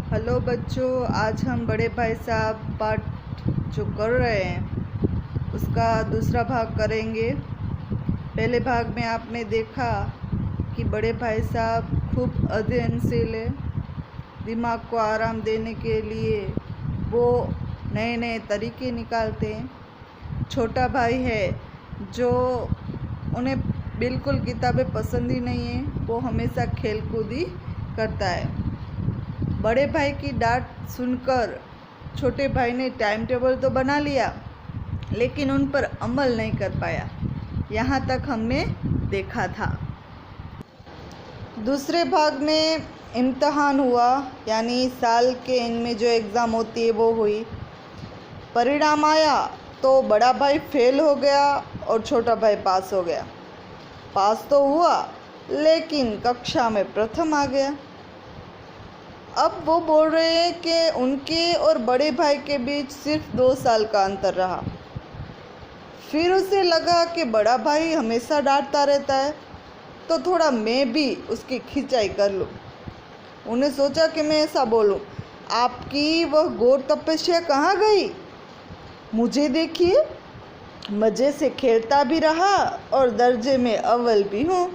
Hello बच्चों, आज हम बड़े भाई साहब पाठ जो कर रहे हैं उसका दूसरा भाग करेंगे। पहले भाग में आपने देखा कि बड़े भाई साहब खूब अध्ययनशील है। दिमाग को आराम देने के लिए वो नए नए तरीके निकालते हैं। छोटा भाई है जो उन्हें बिल्कुल किताबें पसंद ही नहीं है, वो हमेशा खेल कूद ही करता है। बड़े भाई की डांट सुनकर छोटे भाई ने टाइम टेबल तो बना लिया, लेकिन उन पर अमल नहीं कर पाया। यहाँ तक हमने देखा था। दूसरे भाग में इम्तहान हुआ, यानी साल के एंड में जो एग्ज़ाम होती है वो हुई। परिणाम आया तो बड़ा भाई फेल हो गया और छोटा भाई पास हो गया। पास तो हुआ लेकिन कक्षा में प्रथम आ गया। अब वो बोल रहे हैं कि उनके और बड़े भाई के बीच सिर्फ 2 साल का अंतर रहा। फिर उसे लगा कि बड़ा भाई हमेशा डांटता रहता है, तो थोड़ा मैं भी उसकी खिंचाई कर लूँ। उन्हें सोचा कि मैं ऐसा बोलूँ, आपकी वह घोर तपस्या कहाँ गई? मुझे देखिए, मज़े से खेलता भी रहा और दर्जे में अव्वल भी हूँ।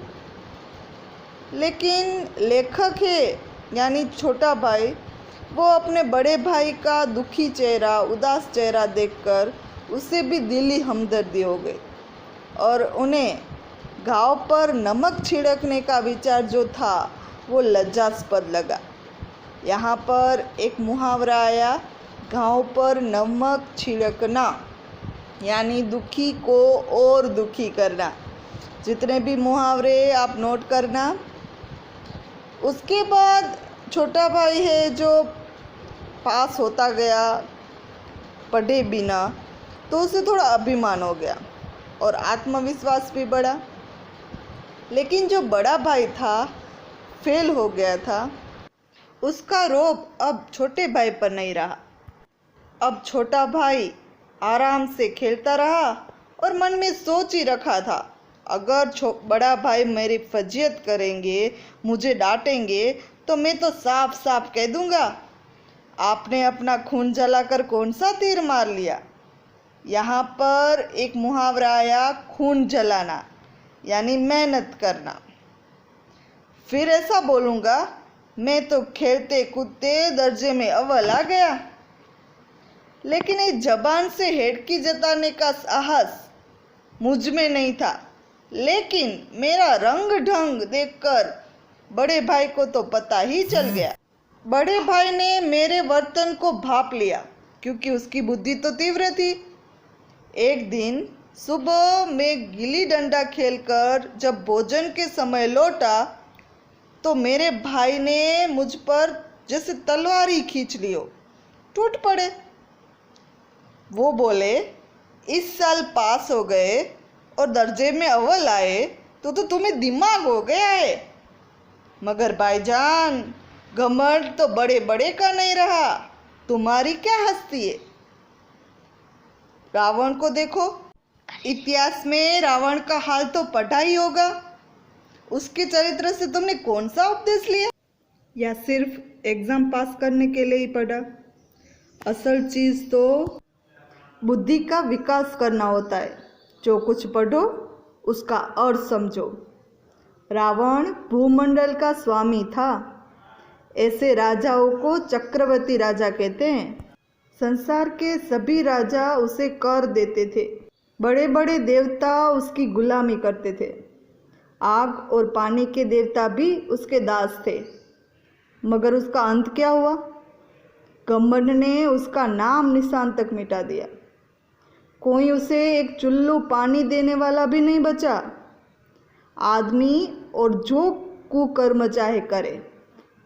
लेकिन लेखक है यानी छोटा भाई, वो अपने बड़े भाई का दुखी चेहरा, उदास चेहरा देखकर उसे भी दिली हमदर्दी हो गई और उन्हें घाव पर नमक छिड़कने का विचार जो था वो लज्जास्पद लगा। यहाँ पर एक मुहावरा आया, घाव पर नमक छिड़कना, यानी दुखी को और दुखी करना। जितने भी मुहावरे आप नोट करना। उसके बाद छोटा भाई है जो पास होता गया पढ़े बिना, तो उसे थोड़ा अभिमान हो गया और आत्मविश्वास भी बढ़ा। लेकिन जो बड़ा भाई था, फेल हो गया था, उसका रोब अब छोटे भाई पर नहीं रहा। अब छोटा भाई आराम से खेलता रहा और मन में सोच ही रखा था, अगर बड़ा भाई मेरी फजीयत करेंगे, मुझे डांटेंगे, तो मैं तो साफ साफ कह दूंगा, आपने अपना खून जलाकर कौन सा तीर मार लिया। यहाँ पर एक मुहावरा आया, खून जलाना, यानी मेहनत करना। फिर ऐसा बोलूँगा, मैं तो खेलते कूदते दर्जे में अव्वल आ गया। लेकिन इस जबान से हेडकी जताने का साहस मुझ में नहीं था। लेकिन मेरा रंग ढंग देखकर बड़े भाई को तो पता ही चल गया। बड़े भाई ने मेरे वर्तन को भांप लिया, क्योंकि उसकी बुद्धि तो तीव्र थी। एक दिन सुबह मैं गिल्ली डंडा खेलकर जब भोजन के समय लौटा, तो मेरे भाई ने मुझ पर जैसे तलवार ही खींच ली हो, टूट पड़े। वो बोले, इस साल पास हो गए और दर्जे में अव्वल आए तो तुम्हें दिमाग हो गया है। मगर भाईजान, घमंड तो बड़े बड़े का नहीं रहा, तुम्हारी क्या हस्ती है। रावण को देखो, इतिहास में रावण का हाल तो पढ़ा ही होगा। उसके चरित्र से तुमने कौन सा उपदेश लिया, या सिर्फ एग्जाम पास करने के लिए ही पढ़ा? असल चीज़ तो बुद्धि का विकास करना होता है। जो कुछ पढ़ो उसका अर्थ समझो। रावण भूमंडल का स्वामी था। ऐसे राजाओं को चक्रवर्ती राजा कहते हैं। संसार के सभी राजा उसे कर देते थे। बड़े बड़े देवता उसकी गुलामी करते थे। आग और पानी के देवता भी उसके दास थे। मगर उसका अंत क्या हुआ? घमंड ने उसका नाम निशान तक मिटा दिया। कोई उसे एक चुल्लू पानी देने वाला भी नहीं बचा। आदमी और जो कुकर्म चाहे करे,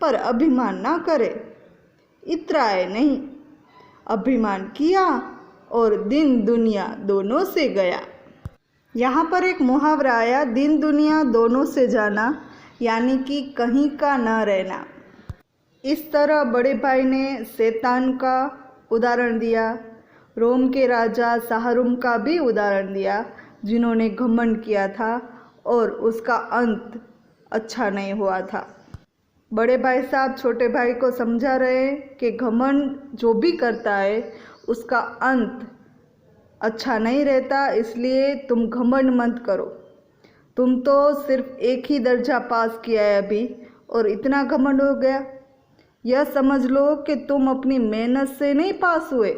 पर अभिमान ना करे। इतराए नहीं, अभिमान किया और दिन दुनिया दोनों से गया। यहाँ पर एक मुहावरा आया, दिन दुनिया दोनों से जाना, यानी कि कहीं का न रहना। इस तरह बड़े भाई ने शैतान का उदाहरण दिया, रोम के राजा शाहरुम का भी उदाहरण दिया, जिन्होंने घमंड किया था और उसका अंत अच्छा नहीं हुआ था। बड़े भाई साहब छोटे भाई को समझा रहे हैं कि घमंड जो भी करता है उसका अंत अच्छा नहीं रहता, इसलिए तुम घमंड मत करो। तुम तो सिर्फ एक ही दर्जा पास किया है अभी और इतना घमंड हो गया। यह समझ लो कि तुम अपनी मेहनत से नहीं पास हुए,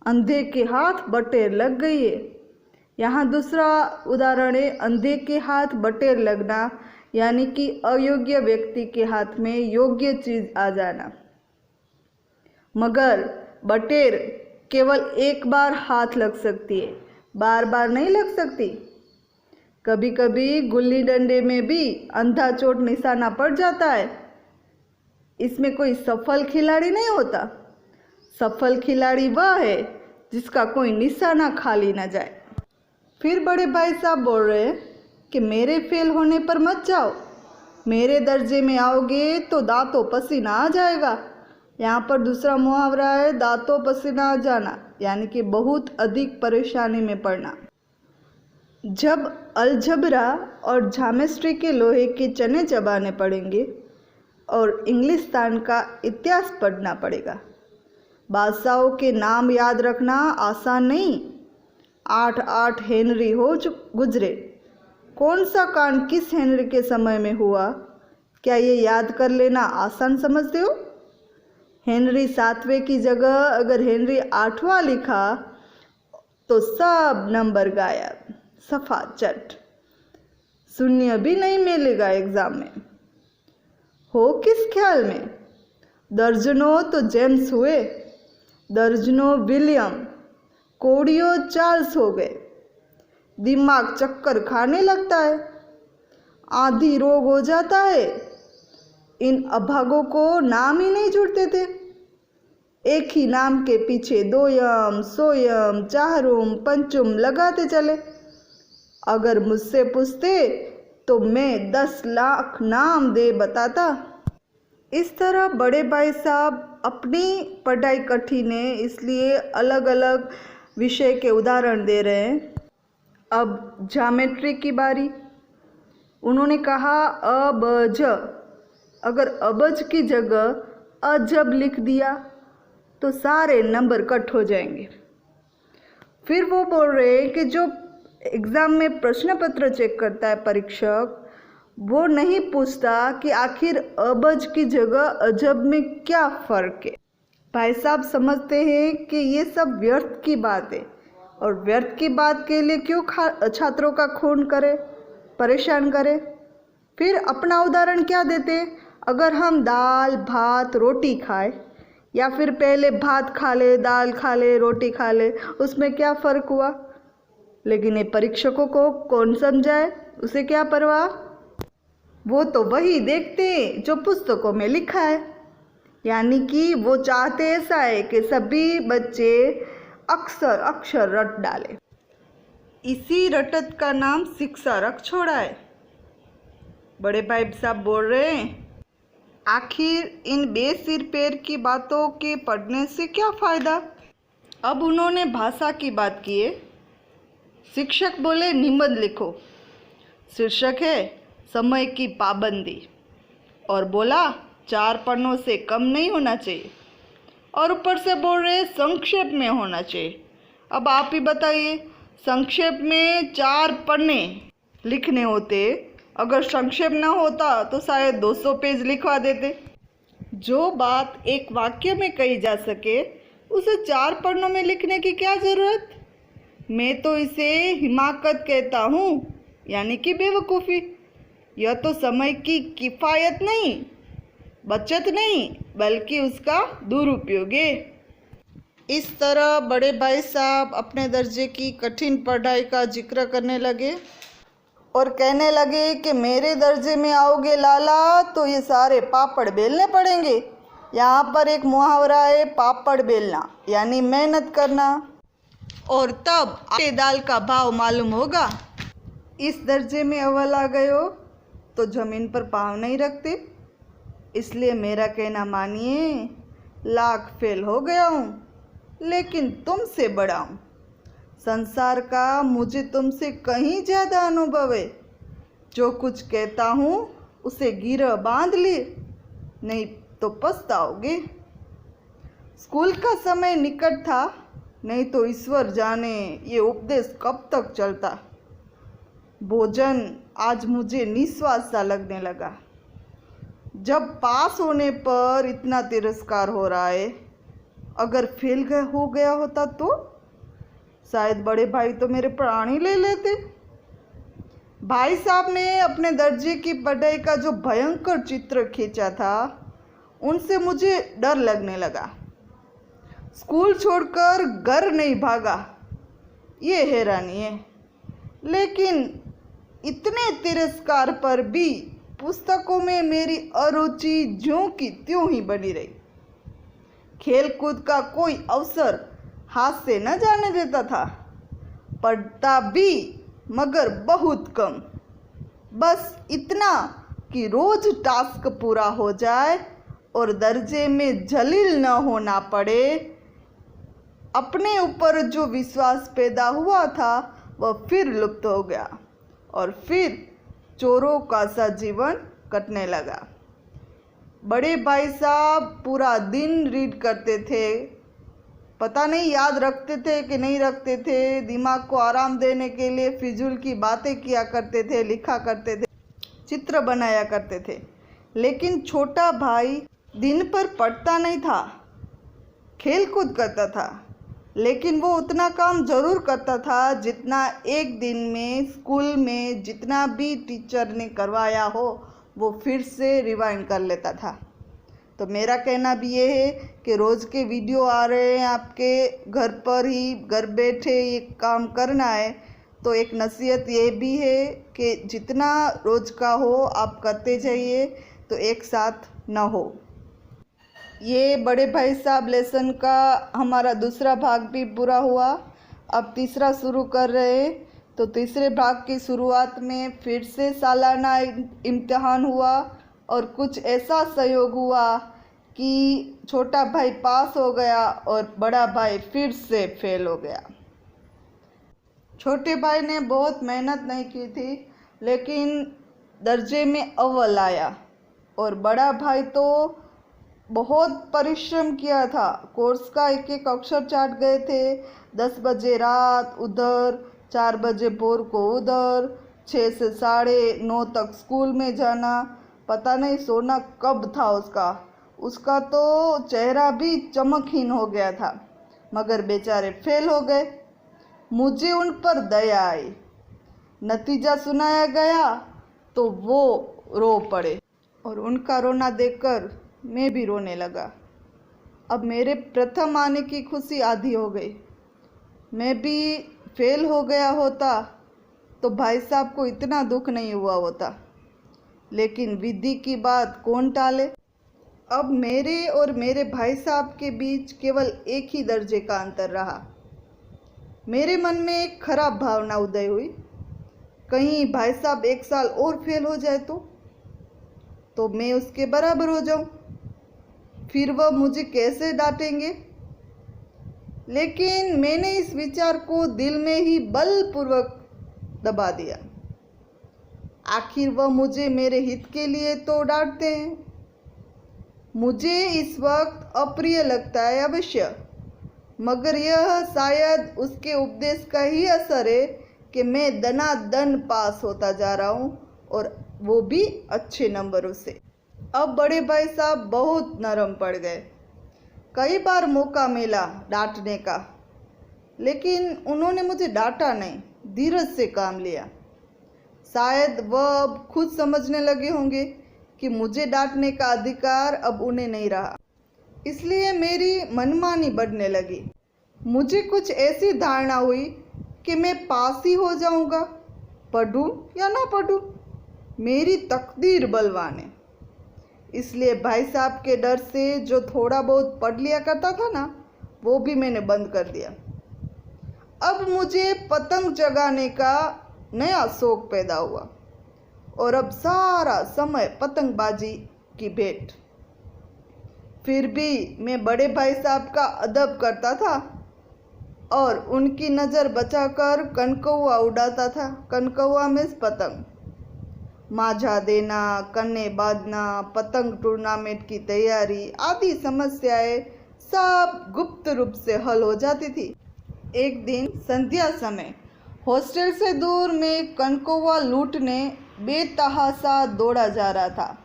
अंधे के हाथ बटेर लग गई है। यहाँ दूसरा उदाहरण है अंधे के हाथ बटेर लगना, यानी कि अयोग्य व्यक्ति के हाथ में योग्य चीज आ जाना। मगर बटेर केवल एक बार हाथ लग सकती है, बार बार नहीं लग सकती। कभी कभी गुल्ली डंडे में भी अंधा चोट निशाना पड़ जाता है। इसमें कोई सफल खिलाड़ी नहीं होता। सफल खिलाड़ी वह है जिसका कोई निशाना खाली ना जाए। फिर बड़े भाई साहब बोल रहे हैं कि मेरे फेल होने पर मत जाओ, मेरे दर्जे में आओगे तो दांतों पसीना आ जाएगा। यहाँ पर दूसरा मुहावरा है दांतों पसीना आ जाना, यानी कि बहुत अधिक परेशानी में पड़ना। जब अलजबरा और ज्योमेट्री के लोहे के चने चबाने पड़ेंगे और इंग्लिस्तान का इतिहास पढ़ना पड़ेगा। बादशाहों के नाम याद रखना आसान नहीं। 8 हेनरी हो गुजरे। कौन सा कांड किस हेनरी के समय में हुआ, क्या ये याद कर लेना आसान समझते हो? हेनरी 7वें की जगह अगर हेनरी 8वां लिखा तो सब नंबर गायब, सफा चट, शून्य भी नहीं मिलेगा एग्जाम में। हो किस ख्याल में? दर्जनों तो जेम्स हुए, दर्जनों विलियम, कोड़ियों चार्ल्स हो गए। दिमाग चक्कर खाने लगता है, आधी रोग हो जाता है। इन अभागों को नाम ही नहीं जुड़ते थे। एक ही नाम के पीछे दोयम, सोयम, चाहरुम, पंचुम लगाते चले। अगर मुझसे पूछते तो मैं 10 लाख नाम दे बताता। इस तरह बड़े भाई साहब अपनी पढ़ाई कठिन है इसलिए अलग अलग विषय के उदाहरण दे रहे हैं। अब ज्योमेट्री की बारी। उन्होंने कहा अबज। अगर अबज की जगह अजब लिख दिया तो सारे नंबर कट हो जाएंगे। फिर वो बोल रहे हैं कि जो एग्ज़ाम में प्रश्न पत्र चेक करता है परीक्षक, वो नहीं पूछता कि आखिर अबज की जगह अजब में क्या फ़र्क है। भाई साहब समझते हैं कि ये सब व्यर्थ की बात है और व्यर्थ की बात के लिए क्यों छात्रों का खून करे, परेशान करे। फिर अपना उदाहरण क्या देते, अगर हम दाल भात रोटी खाए या फिर पहले भात खा ले, दाल खा ले, रोटी खा ले, उसमें क्या फ़र्क हुआ? लेकिन ये परीक्षकों को कौन समझाए, उसे क्या परवाह। वो तो वही देखते हैं जो पुस्तकों में लिखा है, यानी कि वो चाहते ऐसा है कि सभी बच्चे अक्सर अक्षर रट डाले। इसी रटत का नाम शिक्षा रख छोड़ा है। बड़े भाई साहब बोल रहे हैं आखिर इन बेसिर पैर की बातों के पढ़ने से क्या फ़ायदा। अब उन्होंने भाषा की बात की है। शिक्षक बोले निबंध लिखो, शीर्षक है समय की पाबंदी, और बोला 4 पन्नों से कम नहीं होना चाहिए, और ऊपर से बोल रहे संक्षेप में होना चाहिए। अब आप ही बताइए, संक्षेप में 4 पन्ने लिखने होते, अगर संक्षेप ना होता तो शायद 200 पेज लिखवा देते। जो बात एक वाक्य में कही जा सके उसे 4 पन्नों में लिखने की क्या ज़रूरत। मैं तो इसे हिमाकत कहता हूँ, यानी कि बेवकूफ़ी। यह तो समय की किफ़ायत नहीं, बचत नहीं, बल्कि उसका दुरुपयोग है। इस तरह बड़े भाई साहब अपने दर्जे की कठिन पढ़ाई का जिक्र करने लगे और कहने लगे कि मेरे दर्जे में आओगे लाला तो ये सारे पापड़ बेलने पड़ेंगे। यहाँ पर एक मुहावरा है पापड़ बेलना, यानी मेहनत करना, और तब आटे दाल का भाव मालूम होगा। इस दर्जे में अव्वल आ गए हो तो ज़मीन पर पाँव नहीं रखते। इसलिए मेरा कहना मानिए, लाख फेल हो गया हूँ लेकिन तुमसे बड़ा हूँ। संसार का मुझे तुमसे कहीं ज़्यादा अनुभव है। जो कुछ कहता हूँ उसे गिरह बांध लिए, नहीं तो पछताओगे। स्कूल का समय निकट था, नहीं तो ईश्वर जाने ये उपदेश कब तक चलता। भोजन आज मुझे निस्वाद सा लगने लगा। जब पास होने पर इतना तिरस्कार हो रहा है, अगर फेल हो गया होता तो शायद बड़े भाई तो मेरे प्राण ही ले लेते। भाई साहब ने अपने दर्जे की पढ़ाई का जो भयंकर चित्र खींचा था, उनसे मुझे डर लगने लगा। स्कूल छोड़कर घर नहीं भागा, ये हैरानी है। लेकिन इतने तिरस्कार पर भी पुस्तकों में मेरी अरुचि ज्यों की त्यों ही बनी रही। खेल कूद का कोई अवसर हाथ से न जाने देता था। पढ़ता भी मगर बहुत कम, बस इतना कि रोज टास्क पूरा हो जाए और दर्जे में जलील न होना पड़े। अपने ऊपर जो विश्वास पैदा हुआ था वह फिर लुप्त हो गया और फिर चोरों का सा जीवन कटने लगा। बड़े भाई साहब पूरा दिन रीड करते थे, पता नहीं याद रखते थे कि नहीं रखते थे। दिमाग को आराम देने के लिए फिजूल की बातें किया करते थे, लिखा करते थे, चित्र बनाया करते थे। लेकिन छोटा भाई दिन पर पढ़ता नहीं था, खेल कूद करता था, लेकिन वो उतना काम ज़रूर करता था जितना एक दिन में स्कूल में जितना भी टीचर ने करवाया हो वो फिर से रिवाइंड कर लेता था। तो मेरा कहना भी ये है कि रोज़ के वीडियो आ रहे हैं आपके घर पर ही, घर बैठे ये काम करना है, तो एक नसीहत ये भी है कि जितना रोज़ का हो आप करते जाइए, तो एक साथ ना हो। ये बड़े भाई साहब लेसन का हमारा दूसरा भाग भी पूरा हुआ। अब तीसरा शुरू कर रहे हैं। तो तीसरे भाग की शुरुआत में फिर से सालाना इम्तिहान हुआ और कुछ ऐसा संयोग हुआ कि छोटा भाई पास हो गया और बड़ा भाई फिर से फेल हो गया। छोटे भाई ने बहुत मेहनत नहीं की थी, लेकिन दर्जे में अव्वल आया और बड़ा भाई तो बहुत परिश्रम किया था। कोर्स का एक एक अक्षर चाट गए थे। 10 बजे रात उधर, 4 बजे भोर को उधर, 6 से 9:30 तक स्कूल में जाना। पता नहीं सोना कब था उसका तो चेहरा भी चमकहीन हो गया था, मगर बेचारे फेल हो गए। मुझे उन पर दया आई। नतीजा सुनाया गया तो वो रो पड़े और उनका रोना देखकर मैं भी रोने लगा। अब मेरे प्रथम आने की खुशी आधी हो गई। मैं भी फेल हो गया होता तो भाई साहब को इतना दुख नहीं हुआ होता, लेकिन विधि की बात कौन टाले। अब मेरे और मेरे भाई साहब के बीच केवल एक ही दर्जे का अंतर रहा। मेरे मन में एक खराब भावना उदय हुई, कहीं भाई साहब एक साल और फेल हो जाए तो मैं उसके बराबर हो जाऊं, फिर वह मुझे कैसे डांटेंगे। लेकिन मैंने इस विचार को दिल में ही बलपूर्वक दबा दिया। आखिर वह मुझे मेरे हित के लिए तो डांटते हैं। मुझे इस वक्त अप्रिय लगता है अवश्य, मगर यह शायद उसके उपदेश का ही असर है कि मैं दनादन पास होता जा रहा हूँ, और वो भी अच्छे नंबरों से। अब बड़े भाई साहब बहुत नरम पड़ गए। कई बार मौका मिला डांटने का, लेकिन उन्होंने मुझे डांटा नहीं, धीरज से काम लिया। शायद वह अब खुद समझने लगे होंगे कि मुझे डांटने का अधिकार अब उन्हें नहीं रहा, इसलिए मेरी मनमानी बढ़ने लगी। मुझे कुछ ऐसी धारणा हुई कि मैं पास ही हो जाऊंगा, पढ़ूं या ना पढ़ूं, मेरी तकदीर बलवान है। इसलिए भाई साहब के डर से जो थोड़ा बहुत पढ़ लिया करता था ना, वो भी मैंने बंद कर दिया। अब मुझे पतंग जगाने का नया शौक पैदा हुआ और अब सारा समय पतंगबाजी की भेंट। फिर भी मैं बड़े भाई साहब का अदब करता था और उनकी नज़र बचाकर कनकौआ उड़ाता था। कनकौआ मीन्स पतंग। माजा देना, कन्ने बांधना, पतंग टूर्नामेंट की तैयारी आदि समस्याएं सब गुप्त रूप से हल हो जाती थी। एक दिन संध्या समय हॉस्टल से दूर में कनकौवा लूटने बेतहाशा दौड़ा जा रहा था।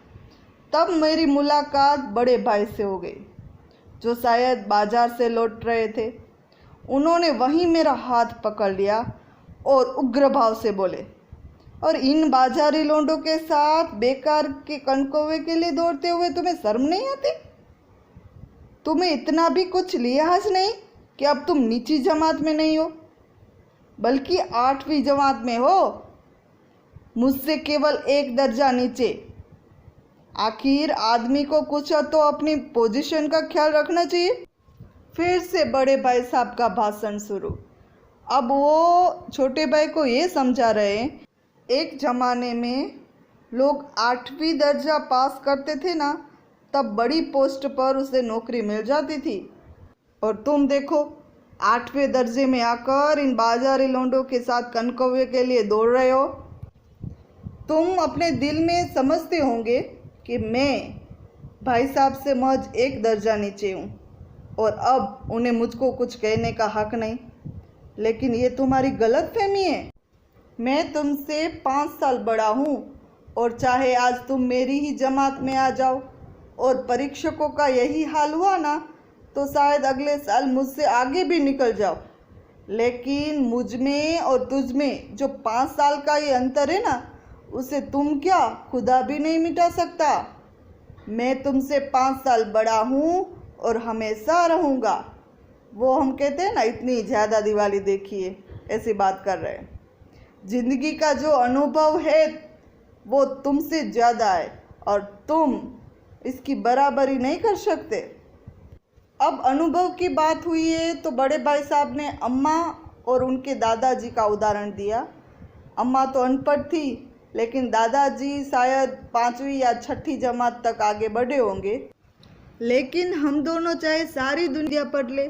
तब मेरी मुलाकात बड़े भाई से हो गई, जो शायद बाजार से लौट रहे थे। उन्होंने वहीं मेरा हाथ पकड़ लिया और उग्र भाव से बोले, और इन बाजारी लोंडों के साथ बेकार के कनकौवे के लिए दौड़ते हुए तुम्हें शर्म नहीं आती? तुम्हें इतना भी कुछ लिहाज नहीं कि अब तुम नीची जमात में नहीं हो, बल्कि 8वीं जमात में हो, मुझसे केवल 1 दर्जा नीचे। आखिर आदमी को कुछ तो अपनी पोजीशन का ख्याल रखना चाहिए। फिर से बड़े भाई साहब का भाषण शुरू। अब वो छोटे भाई को ये समझा रहे हैं, एक ज़माने में लोग 8वीं दर्जा पास करते थे ना, तब बड़ी पोस्ट पर उसे नौकरी मिल जाती थी। और तुम देखो, 8वें दर्जे में आकर इन बाजारी लोंडों के साथ कनकौवे के लिए दौड़ रहे हो। तुम अपने दिल में समझते होंगे कि मैं भाई साहब से महज 1 दर्जा नीचे हूँ और अब उन्हें मुझको कुछ कहने का हक नहीं। लेकिन ये तुम्हारी गलतफहमी है। मैं तुमसे 5 साल बड़ा हूँ और चाहे आज तुम मेरी ही जमात में आ जाओ और परीक्षकों का यही हाल हुआ ना, तो शायद अगले साल मुझसे आगे भी निकल जाओ। लेकिन मुझ में और तुझ में जो 5 साल का ये अंतर है ना, उसे तुम क्या खुदा भी नहीं मिटा सकता। मैं तुमसे 5 साल बड़ा हूँ और हमेशा रहूँगा। वो हम कहते हैं ना, इतनी ज़्यादा दिवाली देखिए, ऐसी बात कर रहे हैं। जिंदगी का जो अनुभव है वो तुमसे ज़्यादा है और तुम इसकी बराबरी नहीं कर सकते। अब अनुभव की बात हुई है तो बड़े भाई साहब ने अम्मा और उनके दादाजी का उदाहरण दिया। अम्मा तो अनपढ़ थी, लेकिन दादाजी शायद 5वीं या 6ठी जमात तक आगे बढ़े होंगे। लेकिन हम दोनों चाहे सारी दुनिया पढ़ ले,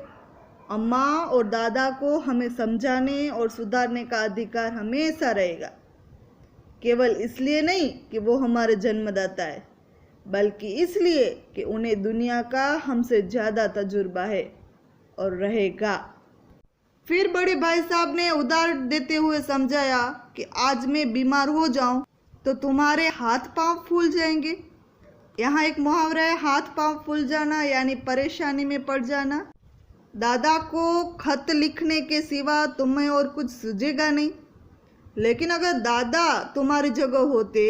अम्मा और दादा को हमें समझाने और सुधारने का अधिकार हमेशा रहेगा। केवल इसलिए नहीं कि वो हमारे जन्मदाता है, बल्कि इसलिए कि उन्हें दुनिया का हमसे ज़्यादा तजुर्बा है और रहेगा। फिर बड़े भाई साहब ने उदाहरण देते हुए समझाया कि आज मैं बीमार हो जाऊं तो तुम्हारे हाथ पांव फूल जाएंगे। यहाँ एक मुहावरा है, हाथ पांव फूल जाना यानी परेशानी में पड़ जाना। दादा को खत लिखने के सिवा तुम्हें और कुछ सूझेगा नहीं। लेकिन अगर दादा तुम्हारी जगह होते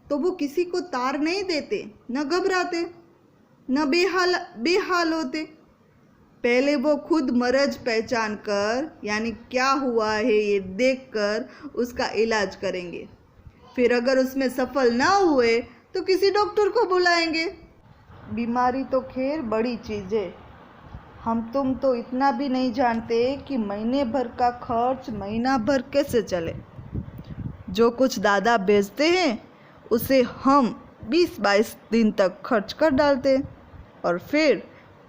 तो वो किसी को तार नहीं देते, न घबराते, न बेहाल होते। पहले वो खुद मर्ज पहचान कर यानी क्या हुआ है ये देखकर उसका इलाज करेंगे। फिर अगर उसमें सफल ना हुए तो किसी डॉक्टर को बुलाएंगे। बीमारी तो खैर बड़ी चीज़ है। हम तुम तो इतना भी नहीं जानते कि महीने भर का खर्च महीना भर कैसे चले। जो कुछ दादा बेचते हैं उसे हम 20-22 दिन तक खर्च कर डालते हैं और फिर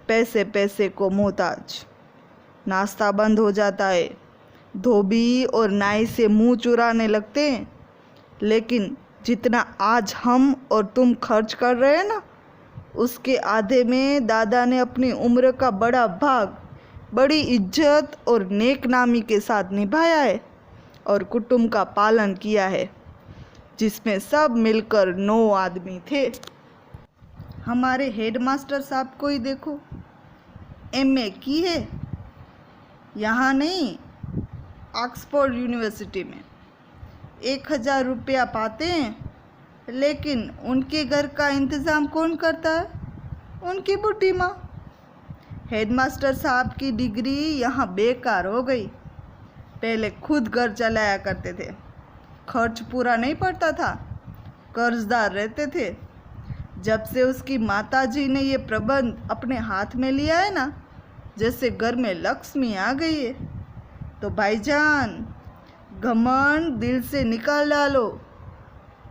पैसे पैसे को मोहताज। नाश्ता बंद हो जाता है, धोबी और नाई से मुंह चुराने लगते हैं। लेकिन जितना आज हम और तुम खर्च कर रहे हैं ना, उसके आधे में दादा ने अपनी उम्र का बड़ा भाग बड़ी इज्जत और नेक नामी के साथ निभाया है और कुटुंब का पालन किया है, जिसमें सब मिलकर 9 आदमी थे। हमारे हेडमास्टर साहब को ही देखो, एमए की है, यहाँ नहीं ऑक्सफोर्ड यूनिवर्सिटी में। 1000 रुपया पाते हैं, लेकिन उनके घर का इंतज़ाम कौन करता है? उनकी बुढ़ी माँ। हेडमास्टर साहब की डिग्री यहाँ बेकार हो गई। पहले खुद घर चलाया करते थे, खर्च पूरा नहीं पड़ता था, कर्जदार रहते थे। जब से उसकी माताजी ने ये प्रबंध अपने हाथ में लिया है ना, जैसे घर में लक्ष्मी आ गई है। तो भाईजान, घमंड दिल से निकाल डालो।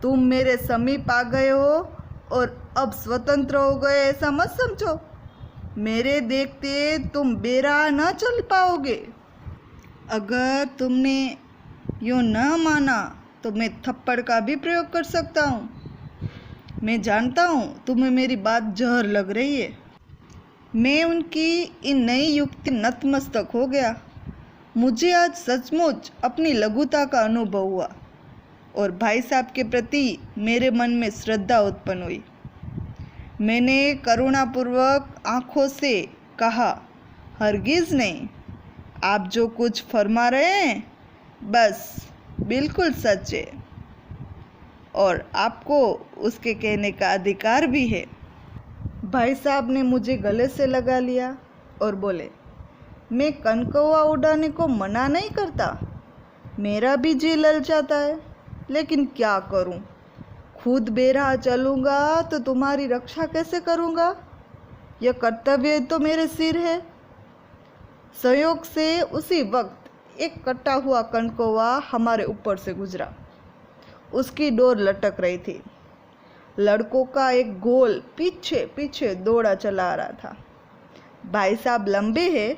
तुम मेरे समीप आ गए हो और अब स्वतंत्र हो गए ऐसा मत समझो। मेरे देखते तुम बेरा न चल पाओगे। अगर तुमने यूँ न माना तो मैं थप्पड़ का भी प्रयोग कर सकता हूँ। मैं जानता हूँ तुम्हें मेरी बात जहर लग रही है। मैं उनकी इन नई युक्ति नतमस्तक हो गया। मुझे आज सचमुच अपनी लघुता का अनुभव हुआ और भाई साहब के प्रति मेरे मन में श्रद्धा उत्पन्न हुई। मैंने करुणापूर्वक आंखों से कहा, हरगिज़ नहीं, आप जो कुछ फरमा रहे हैं बस बिल्कुल सच है और आपको उसके कहने का अधिकार भी है। भाई साहब ने मुझे गले से लगा लिया और बोले, मैं कनकौवा उड़ाने को मना नहीं करता, मेरा भी जी ललचाता है, लेकिन क्या करूं? खुद बेराह चलूँगा तो तुम्हारी रक्षा कैसे करूँगा? यह कर्तव्य तो मेरे सिर है। संयोग से उसी वक्त एक कटा हुआ कनकौवा हमारे ऊपर से गुजरा। उसकी डोर लटक रही थी। लड़कों का एक गोल पीछे पीछे दौड़ा चला आ रहा था। भाई साहब लंबे हैं,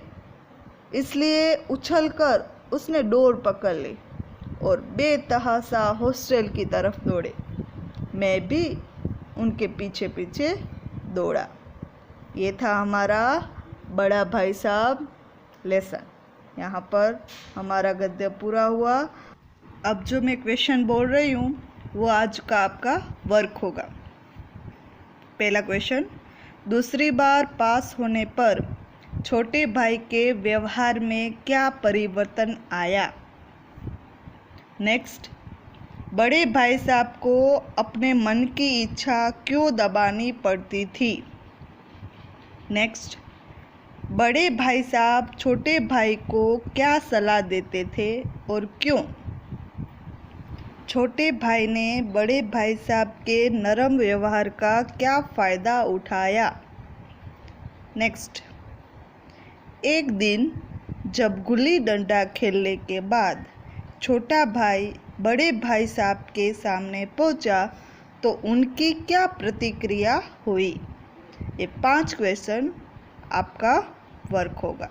इसलिए उछलकर उसने डोर पकड़ ली और बेतहाशा हॉस्टल की तरफ दौड़े। मैं भी उनके पीछे पीछे दौड़ा। ये था हमारा बड़ा भाई साहब लेसन। यहाँ पर हमारा गद्य पूरा हुआ। अब जो मैं क्वेश्चन बोल रही हूँ वो आज का आपका वर्क होगा। पहला क्वेश्चन, दूसरी बार पास होने पर छोटे भाई के व्यवहार में क्या परिवर्तन आया? नेक्स्ट, बड़े भाई साहब को अपने मन की इच्छा क्यों दबानी पड़ती थी? नेक्स्ट, बड़े भाई साहब छोटे भाई को क्या सलाह देते थे और क्यों? छोटे भाई ने बड़े भाई साहब के नरम व्यवहार का क्या फ़ायदा उठाया? नेक्स्ट, एक दिन जब गुल्ली डंडा खेलने के बाद छोटा भाई बड़े भाई साहब के सामने पहुंचा तो उनकी क्या प्रतिक्रिया हुई? ये 5 क्वेश्चन आपका वर्क होगा।